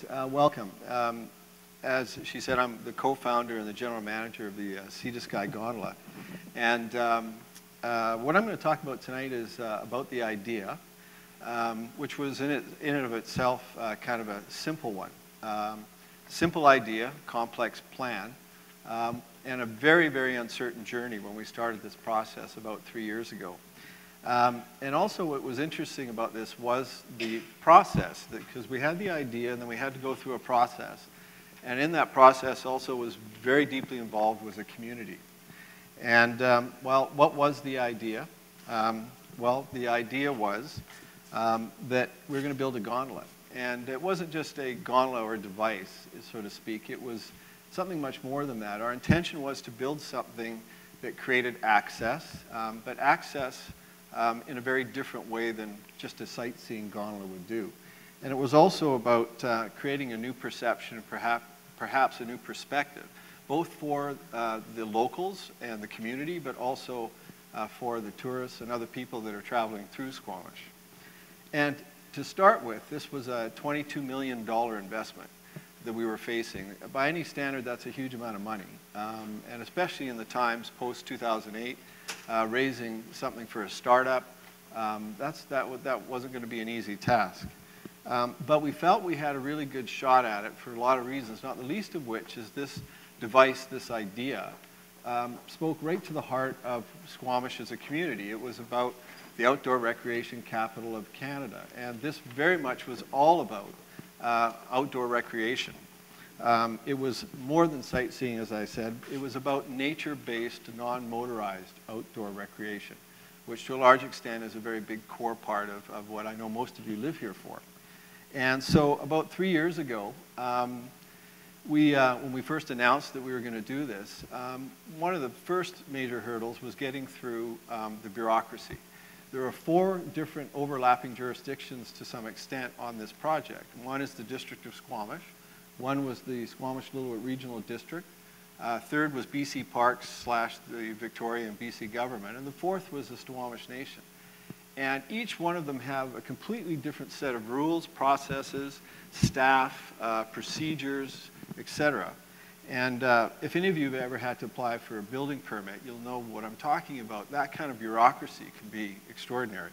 Welcome. As she said, I'm the co-founder and the general manager of the Sea To Sky Gondola. And what I'm going to talk about tonight is about the idea, which was in and of itself kind of a simple one. Simple idea, complex plan, and a very, very uncertain journey when we started this process about 3 years ago. And also what was interesting about this was the process, because we had the idea and then we had to go through a process. And in that process also was very deeply involved with the community. And well, what was the idea? Well, the idea was that we're going to build a gondola. And it wasn't just a gondola or a device, so to speak. It was something much more than that. Our intention was to build something that created access, but access in a very different way than just a sightseeing gondola would do. And it was also about creating a new perception and perhaps a new perspective, both for the locals and the community, but also for the tourists and other people that are traveling through Squamish. And to start with, this was a $22 million investment that we were facing. By any standard, that's a huge amount of money. And especially in the times post-2008, raising something for a startup, that wasn't going to be an easy task. But we felt we had a really good shot at it for a lot of reasons, not the least of which is this device, this idea, spoke right to the heart of Squamish as a community. It was about the outdoor recreation capital of Canada, and this very much was all about outdoor recreation. It was more than sightseeing, as I said. It was about nature-based, non-motorized outdoor recreation, which to a large extent is a very big core part of what I know most of you live here for. And so about 3 years ago, when we first announced that we were going to do this, one of the first major hurdles was getting through the bureaucracy. There are 4 different overlapping jurisdictions to some extent on this project. One is the District of Squamish. One was the Squamish-Lillooet Regional District. Third was BC Parks / the Victoria and BC government. And the fourth was the Stawamus Nation. And each one of them have a completely different set of rules, processes, staff, procedures, etc. And if any of you have ever had to apply for a building permit, you'll know what I'm talking about. That kind of bureaucracy can be extraordinary.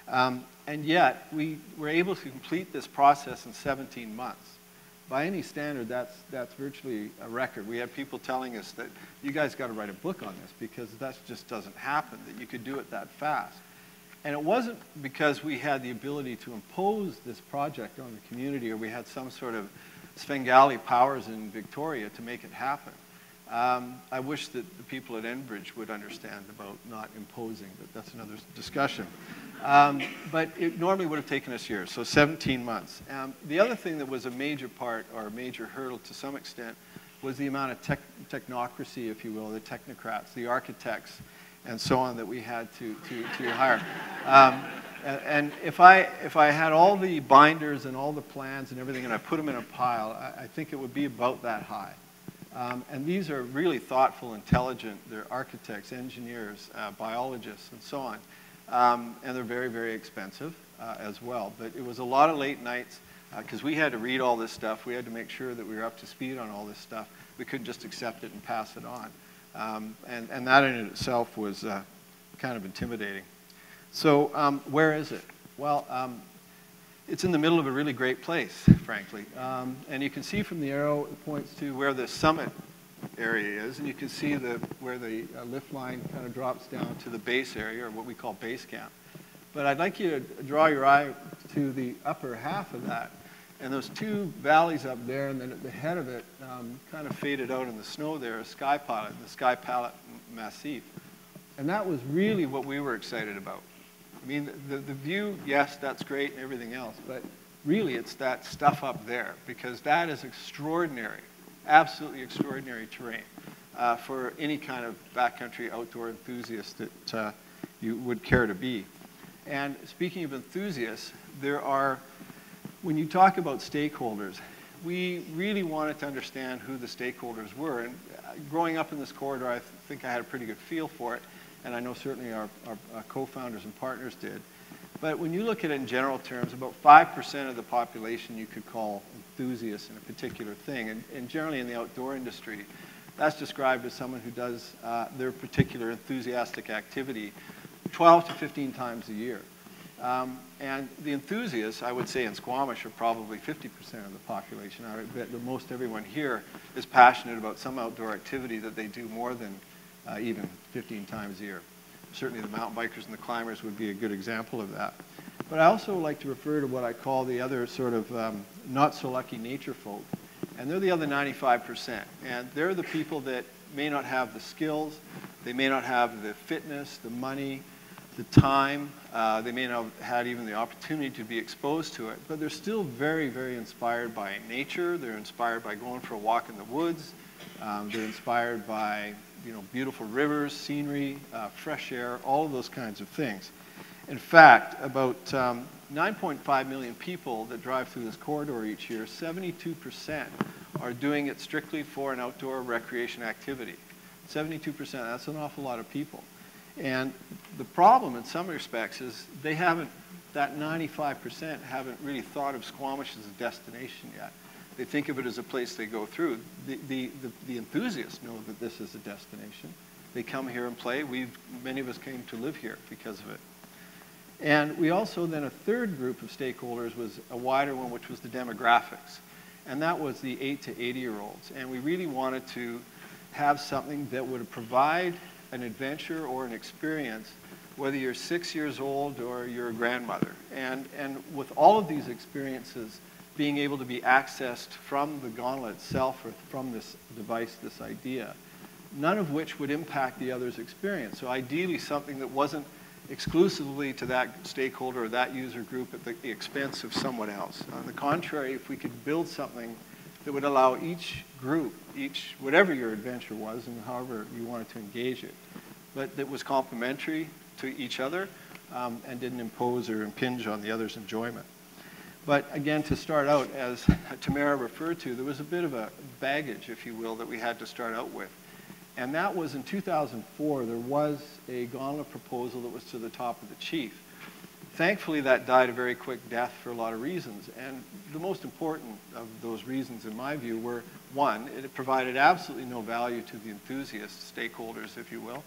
And yet, we were able to complete this process in 17 months. By any standard, that's virtually a record. We had people telling us that you guys got to write a book on this because that just doesn't happen, that you could do it that fast. And it wasn't because we had the ability to impose this project on the community or we had some sort of Svengali powers in Victoria to make it happen. I wish that the people at Enbridge would understand about not imposing, but that's another discussion. But it normally would have taken us years, so 17 months. The other thing that was a major part, or a major hurdle to some extent, was the amount of technocracy, if you will, the technocrats, the architects, and so on that we had to hire. And if I had all the binders and all the plans and everything and I put them in a pile, I think it would be about that high. And these are really thoughtful, intelligent, they're architects, engineers, biologists, and so on. And they're very, very expensive as well. But it was a lot of late nights because we had to read all this stuff. We had to make sure that we were up to speed on all this stuff. We couldn't just accept it and pass it on. And that in itself was kind of intimidating. So where is it? Well, it's in the middle of a really great place, frankly. And you can see from the arrow, it points to where the summit area is, and you can see where the lift line kind of drops down to the base area, or what we call base camp. But I'd like you to draw your eye to the upper half of that. And those 2 valleys up there, and then at the head of it, kind of faded out in the snow there, a Sky Pilot, the Sky Pilot Massif. And that was really what we were excited about. I mean, the view, yes, that's great and everything else, but really it's that stuff up there, because that is extraordinary, absolutely extraordinary terrain for any kind of backcountry outdoor enthusiast that you would care to be. And speaking of enthusiasts, when you talk about stakeholders, we really wanted to understand who the stakeholders were. And growing up in this corridor, I think I had a pretty good feel for it, and I know certainly our co-founders and partners did. But when you look at it in general terms, about 5% of the population you could call enthusiasts in a particular thing. And generally in the outdoor industry, that's described as someone who does their particular enthusiastic activity 12 to 15 times a year. And the enthusiasts, I would say in Squamish, are probably 50% of the population. I bet that most everyone here is passionate about some outdoor activity that they do more than even 15 times a year. Certainly the mountain bikers and the climbers would be a good example of that. But I also like to refer to what I call the other sort of not so lucky nature folk. And they're the other 95%. And they're the people that may not have the skills, they may not have the fitness, the money, the time, they may not have had even the opportunity to be exposed to it, but they're still very, very inspired by nature. They're inspired by going for a walk in the woods. They're inspired by beautiful rivers, scenery, fresh air, all of those kinds of things. In fact, about 9.5 million people that drive through this corridor each year, 72% are doing it strictly for an outdoor recreation activity. 72%, that's an awful lot of people. And the problem in some respects is they haven't, that 95% haven't really thought of Squamish as a destination yet. They think of it as a place they go through. The enthusiasts know that this is a destination. They come here and play. Many of us came to live here because of it. And we also then, a third group of stakeholders was a wider one, which was the demographics. And that was the 8 to 80-year-olds. And we really wanted to have something that would provide an adventure or an experience, whether you're 6 years old or you're a grandmother. And with all of these experiences being able to be accessed from the gondola itself or from this device, this idea, none of which would impact the other's experience. So ideally something that wasn't exclusively to that stakeholder or that user group at the expense of someone else. On the contrary, if we could build something that would allow each group, whatever your adventure was and however you wanted to engage it, but that was complementary to each other and didn't impose or impinge on the other's enjoyment. But again, to start out, as Tamara referred to, there was a bit of a baggage, if you will, that we had to start out with. And that was in 2004, there was a gondola proposal that was to the top of the Chief. Thankfully, that died a very quick death for a lot of reasons. And the most important of those reasons, in my view, were, one, it provided absolutely no value to the enthusiast stakeholders, if you will.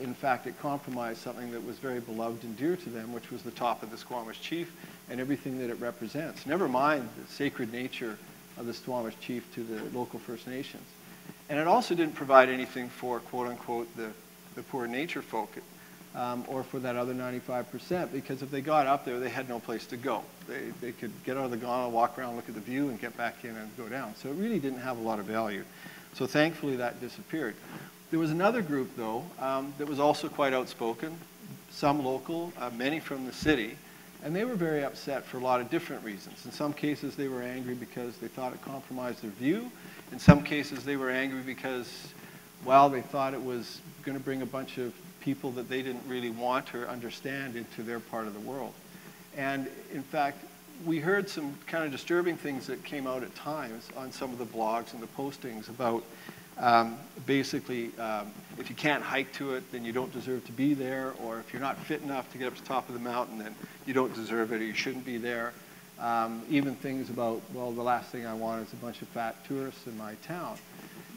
In fact, it compromised something that was very beloved and dear to them, which was the top of the Squamish Chief and everything that it represents. Never mind the sacred nature of the Stawamus Chief to the local First Nations. And it also didn't provide anything for, quote unquote, the poor nature folk, or for that other 95%, because if they got up there, they had no place to go. They could get out of the gondola, walk around, look at the view, and get back in and go down. So it really didn't have a lot of value. So thankfully, that disappeared. There was another group, though, that was also quite outspoken, some local, many from the city, and they were very upset for a lot of different reasons. In some cases, they were angry because they thought it compromised their view. In some cases, they were angry because, well, they thought it was going to bring a bunch of people that they didn't really want or understand into their part of the world. And in fact, we heard some kind of disturbing things that came out at times on some of the blogs and the postings about basically, if you can't hike to it, then you don't deserve to be there, or if you're not fit enough to get up to the top of the mountain, then you don't deserve it or you shouldn't be there. Even things about, well, the last thing I want is a bunch of fat tourists in my town.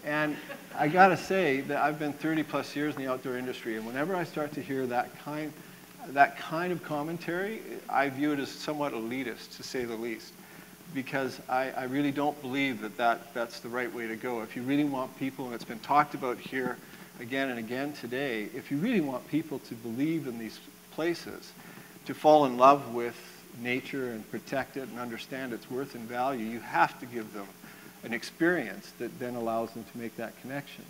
And I gotta say that I've been 30 plus years in the outdoor industry, and whenever I start to hear that kind of commentary, I view it as somewhat elitist, to say the least. Because I really don't believe that's the right way to go. If you really want people, and it's been talked about here again and again today, if you really want people to believe in these places, to fall in love with nature and protect it and understand its worth and value, you have to give them an experience that then allows them to make that connection.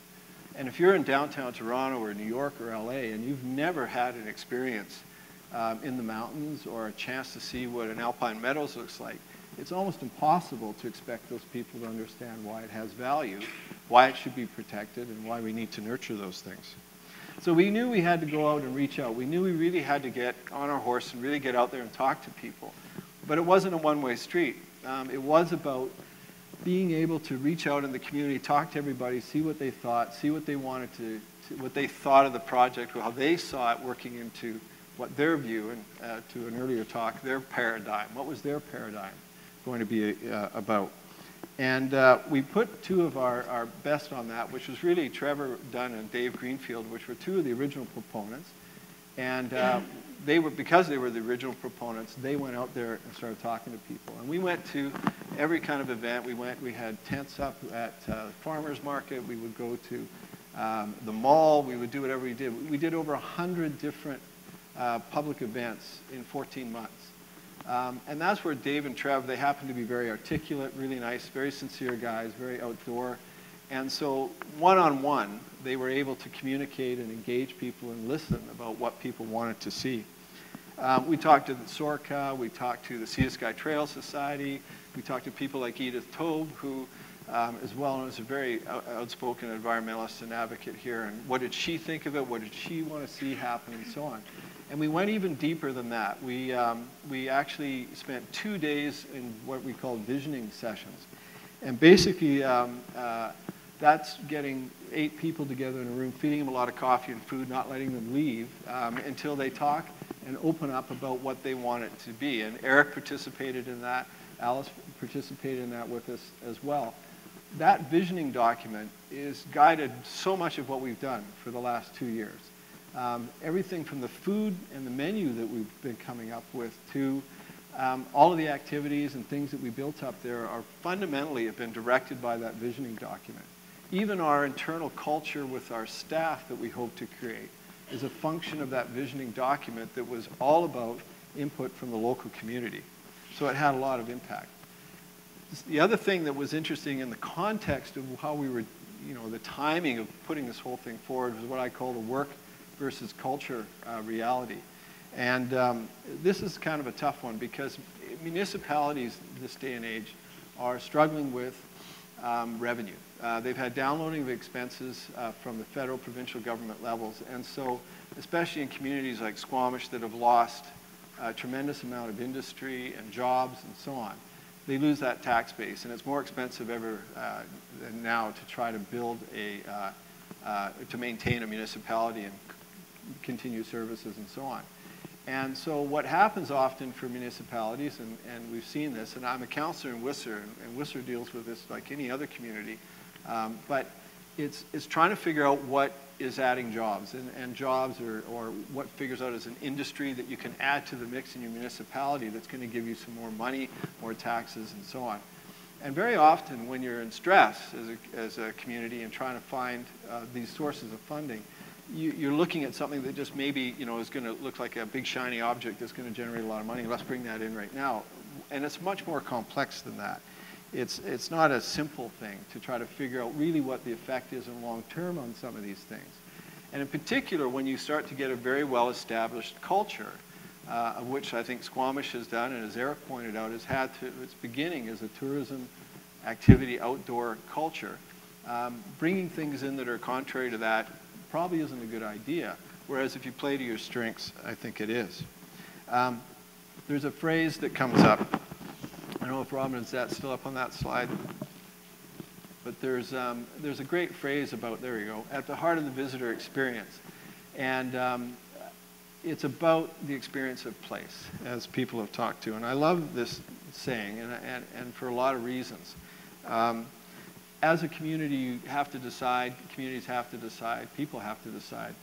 And if you're in downtown Toronto or New York or LA and you've never had an experience in the mountains or a chance to see what an alpine meadows looks like, it's almost impossible to expect those people to understand why it has value, why it should be protected, and why we need to nurture those things. So we knew we had to go out and reach out. We knew we really had to get on our horse and really get out there and talk to people. But it wasn't a one-way street. It was about being able to reach out in the community, talk to everybody, see what they thought, see what they wanted what they thought of the project, how they saw it working into what their view, and to an earlier talk, their paradigm. What was their paradigm going to be about? And we put two of our best on that, which was really Trevor Dunn and Dave Greenfield, which were two of the original proponents. And because they were the original proponents, they went out there and started talking to people. And we went to every kind of event. We had tents up at the farmer's market. We would go to the mall. We would do whatever we did. We did over 100 different public events in 14 months. And that's where Dave and Trev, they happen to be very articulate, really nice, very sincere guys, very outdoor. And so one-on-one, they were able to communicate and engage people and listen about what people wanted to see. We talked to the SORCA, we talked to the Sea To Sky Trail Society, we talked to people like Edith Tobe, who is well known as a very outspoken environmentalist and advocate here. And what did she think of it? What did she want to see happen, and so on. And we went even deeper than that. We actually spent 2 days in what we call visioning sessions. And basically, that's getting 8 people together in a room, feeding them a lot of coffee and food, not letting them leave until they talk and open up about what they want it to be. And Eric participated in that. Alice participated in that with us as well. That visioning document is guided so much of what we've done for the last 2 years. Everything from the food and the menu that we've been coming up with to all of the activities and things that we built up there are fundamentally have been directed by that visioning document. Even our internal culture with our staff that we hope to create is a function of that visioning document that was all about input from the local community. So it had a lot of impact. The other thing that was interesting in the context of how we were, the timing of putting this whole thing forward was what I call the work versus culture reality. And this is kind of a tough one because municipalities this day and age are struggling with revenue. They've had downloading of expenses from the federal, provincial government levels. And so, especially in communities like Squamish that have lost a tremendous amount of industry and jobs and so on, they lose that tax base. And it's more expensive ever than now to try to build to maintain a municipality and continue services and so on. And so what happens often for municipalities, and we've seen this, and I'm a counselor in Whistler, and Whistler deals with this like any other community, but it's trying to figure out what is adding jobs, and jobs or what figures out as an industry that you can add to the mix in your municipality that's going to give you some more money, more taxes, and so on. And very often when you're in stress as a community and trying to find these sources of funding, you're looking at something that just maybe is going to look like a big shiny object that's going to generate a lot of money. Let's bring that in right now. And it's much more complex than that. It's not a simple thing to try to figure out really what the effect is in long term on some of these things. And in particular, when you start to get a very well-established culture, of which I think Squamish has done, and as Eric pointed out, has had to its beginning as a tourism activity outdoor culture, bringing things in that are contrary to that probably isn't a good idea, whereas if you play to your strengths, I think it is. There's a phrase that comes up. I don't know if Robin is that still up on that slide, but there's a great phrase about, there you go, at the heart of the visitor experience. And it's about the experience of place, as people have talked to. And I love this saying, and for a lot of reasons. As a community, you have to decide, communities have to decide, people have to decide,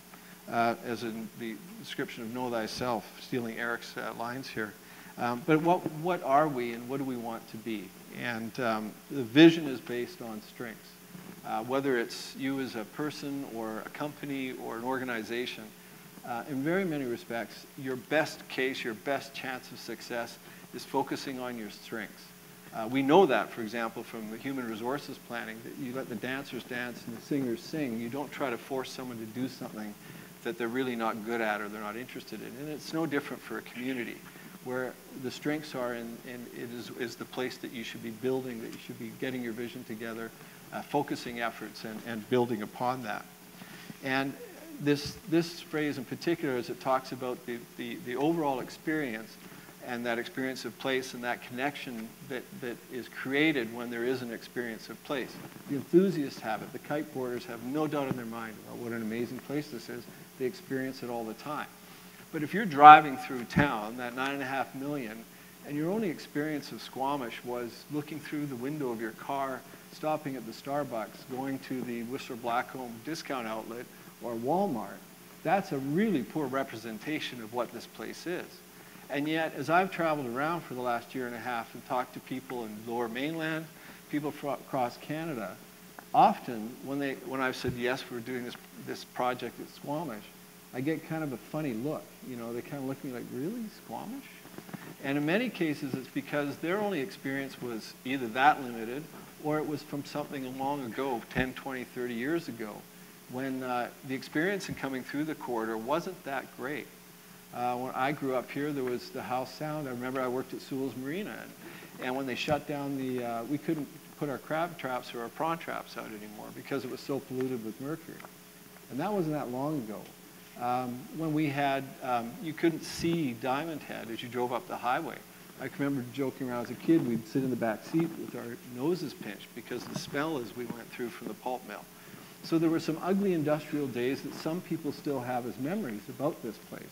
as in the description of know thyself, stealing Eric's lines here. But what are we and what do we want to be? And the vision is based on strengths. Whether it's you as a person or a company or an organization, in very many respects, your best case, your best chance of success is focusing on your strengths. We know that, for example, from the human resources planning, that you let the dancers dance and the singers sing. You don't try to force someone to do something that they're really not good at or they're not interested in. And it's no different for a community, where the strengths are and it is the place that you should be building, that you should be getting your vision together, focusing efforts and building upon that. And this phrase in particular, as it talks about the overall experience, and that experience of place and that connection that is created when there is an experience of place. The enthusiasts have it. The kiteboarders have no doubt in their mind about what an amazing place this is. They experience it all the time. But if you're driving through town, that 9.5 million, and your only experience of Squamish was looking through the window of your car, stopping at the Starbucks, going to the Whistler Blackcomb discount outlet or Walmart, that's a really poor representation of what this place is. And yet, as I've traveled around for the last year and a half and talked to people in the Lower Mainland, people across Canada, often when I've said, yes, we're doing this project at Squamish, I get kind of a funny look. You know, they kind of look at me like, really, Squamish? And in many cases, it's because their only experience was either that limited or it was from something long ago, 10, 20, 30 years ago, when the experience in coming through the corridor wasn't that great. When I grew up here, there was the House Sound. I remember I worked at Sewell's Marina, and when they shut down we couldn't put our crab traps or our prawn traps out anymore because it was so polluted with mercury. And that wasn't that long ago. When we had, you couldn't see Diamond Head as you drove up the highway. I can remember joking around as a kid, we'd sit in the back seat with our noses pinched because the smell as we went through from the pulp mill. So there were some ugly industrial days that some people still have as memories about this place.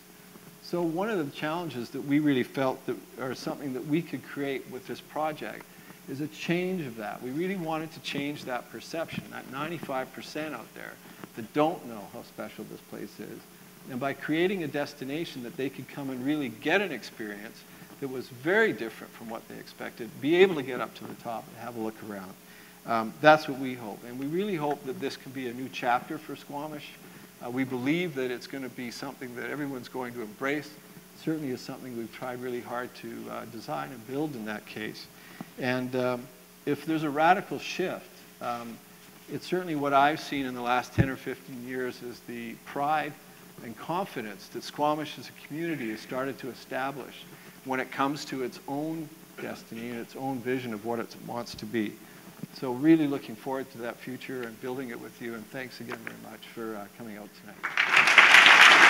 So one of the challenges that we really felt that, or something that we could create with this project, is a change of that. We really wanted to change that perception, that 95% out there that don't know how special this place is. And by creating a destination that they could come and really get an experience that was very different from what they expected, be able to get up to the top and have a look around. That's what we hope. And we really hope that this can be a new chapter for Squamish. We believe that it's going to be something that everyone's going to embrace. It certainly is something we've tried really hard to design and build in that case. And if there's a radical shift, it's certainly what I've seen in the last 10 or 15 years is the pride and confidence that Squamish as a community has started to establish when it comes to its own destiny and its own vision of what it wants to be. So really looking forward to that future and building it with you, and thanks again very much for coming out tonight.